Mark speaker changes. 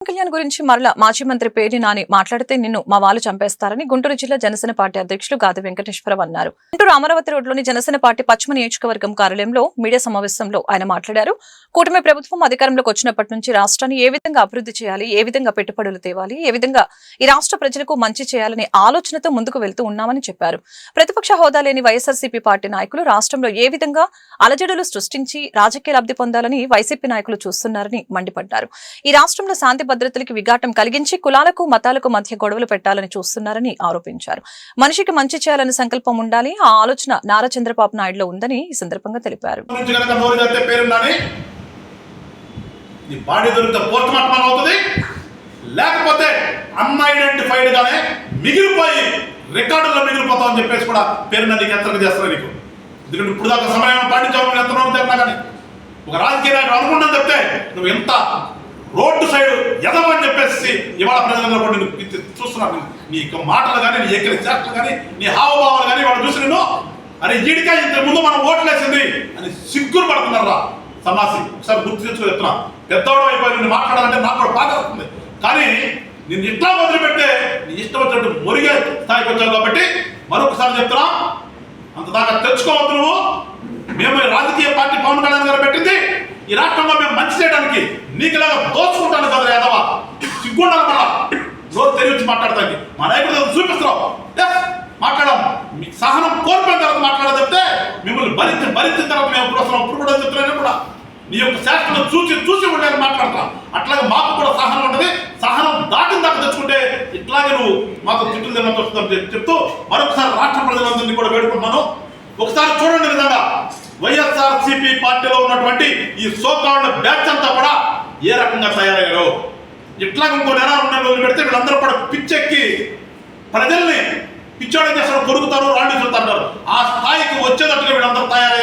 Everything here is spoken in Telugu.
Speaker 1: కళ్యాణ్ గురించి మరలా మాజీ మంత్రి పేర్ని నాని మాట్లాడితే నిన్ను మా వాళ్ళు చంపేస్తారని గుంటూరు జిల్లా జనసేన పార్టీ అధ్యక్షులు గాది వెంకటేశ్వరరావు అన్నారు. గుంటూరు అమరావతి రోడ్లోని జనసేన పార్టీ పశ్చిమ నియోజకవర్గం కార్యాలయంలో మీడియా సమావేశంలో ఆయన మాట్లాడారు. కూటమి ప్రభుత్వం అధికారంలోకి వచ్చినప్పటి నుంచి రాష్ట్రాన్ని ఏ విధంగా అభివృద్ధి చేయాలి, ఏ విధంగా పెట్టుబడులు తేవాలి, ఏ విధంగా ఈ రాష్ట్ర ప్రజలకు మంచి చేయాలనే ఆలోచనతో ముందుకు వెళ్తూ ఉన్నామని చెప్పారు. ప్రతిపక్ష హోదా లేని వైఎస్ఆర్సీపీ పార్టీ నాయకులు రాష్ట్రంలో ఏ విధంగా అలజడులు సృష్టించి రాజకీయ లబ్ధి పొందాలని వైసీపీ నాయకులు చూస్తున్నారని మండిపడ్డారు. ఈ రాష్ట్రంలో శాంతి భద్రతలకు విఘాటం కలిగించి కులాలకు మతాలకు మధ్య గొడవలు పెట్టాలని చూస్తున్నారని ఆరోపించారు. మనిషికి మంచి చేయాలని సంకల్పం ఉండాలి, ఆ ఆలోచన నారా చంద్రబాబు నాయుడులో ఉందని ఈ సందర్భంగా తెలిపారు.
Speaker 2: లేకపోతే అన్ఐడెంటిఫైడ్ గానే మిగిలిపోయి రికార్డుల్లో మిగిలిపోతామని చెప్పేసి కూడా పేరున నీకు హెచ్చరిక చేస్తారు. నీకు ఎందుకంటే ఇప్పుడు దాకా సమయం పాటించాలని ఎంతమంది తెలినా కానీ ఒక రాజకీయ నాయకుడు అనుకుంటాను చెప్తే నువ్వు ఎంత రోడ్డు సైడ్ ఎదవని చెప్పేసి ఇవాళ ప్రజలందరూ కూడా చూస్తున్నాను. నీ యొక్క మాటలు కానీ, నీ ఎక్కడి చేష్టలు కానీ, నీ హావభావాలు కానీ వాడు చూసి నేను అరే ఈడికా ఇంతకు ముందు మనం ఓట్లేసింది అని సిగ్గులు పడుతున్నారా సమాసి. ఒకసారి గుర్తు తెచ్చుకొని చెప్తున్నా, పెద్దవాడు అయిపోయి నిన్ను మాట్లాడాలంటే నాకు కూడా బాధ వస్తుంది. కానీ నిన్ను ఇట్లా వదిలిపెట్టే నీ ఇష్టం వచ్చినట్టు మురిగే స్థాయికి వచ్చావు కాబట్టి మరొకసారి చెప్తున్నా, అంతదాకా తెచ్చుకోవద్దు నువ్వు. మేము రాజకీయ పార్టీ పవన్ కళ్యాణ్ గారు పెట్టింది ఈ రాష్ట్రంలో మేము మంచి చేయడానికి, నీకులాగా దోచుకుంటాను కదా యాదవ. సిగ్గుండాలి మళ్ళా రోజు తెలియచి మాట్లాడతానికి. మా నాయకుడు చూపిస్తున్నావు మాట్లాడడం, మీకు సహనం కోల్పోయిన తర్వాత మాట్లాడడం చెప్తే మిమ్మల్ని భరించిన తర్వాత మేము ఇప్పుడు వస్తున్నాం. ఇప్పుడు కూడా చెప్తున్నాను కూడా నీ యొక్క శాస్త్రం చూసి ఉండేది మాట్లాడతాం. అట్లాగే మాకు కూడా సహనం ఉంటుంది. సహనం దాటిన దాకా తెచ్చుకుంటే ఇట్లాగే నువ్వు మాకు తిట్టులు తినడం వస్తుందని చెప్తూ మరొకసారి రాష్ట్ర ప్రజలందరినీ కూడా వేడుకుంటున్నాను. ఒకసారి చూడండి విధంగా వైఎస్ఆర్సీపీ పార్టీలో ఉన్నటువంటి ఈ సోకాళ్ళ బ్యాచ్ అంతా కూడా ఏ రకంగా తయారయ్యారో. ఇట్లాగ ఇంకో నెల 2 నెలలు వదిలి పెడితే వీళ్ళందరూ కూడా పిచ్చెక్కి ప్రజల్ని పిచ్చోడేం చేస్తారు, కొరుకుతారు, రాండి చూస్తారు. ఆ స్థాయికి వచ్చేటట్టుగా వీళ్ళందరూ తయారయ్యారు.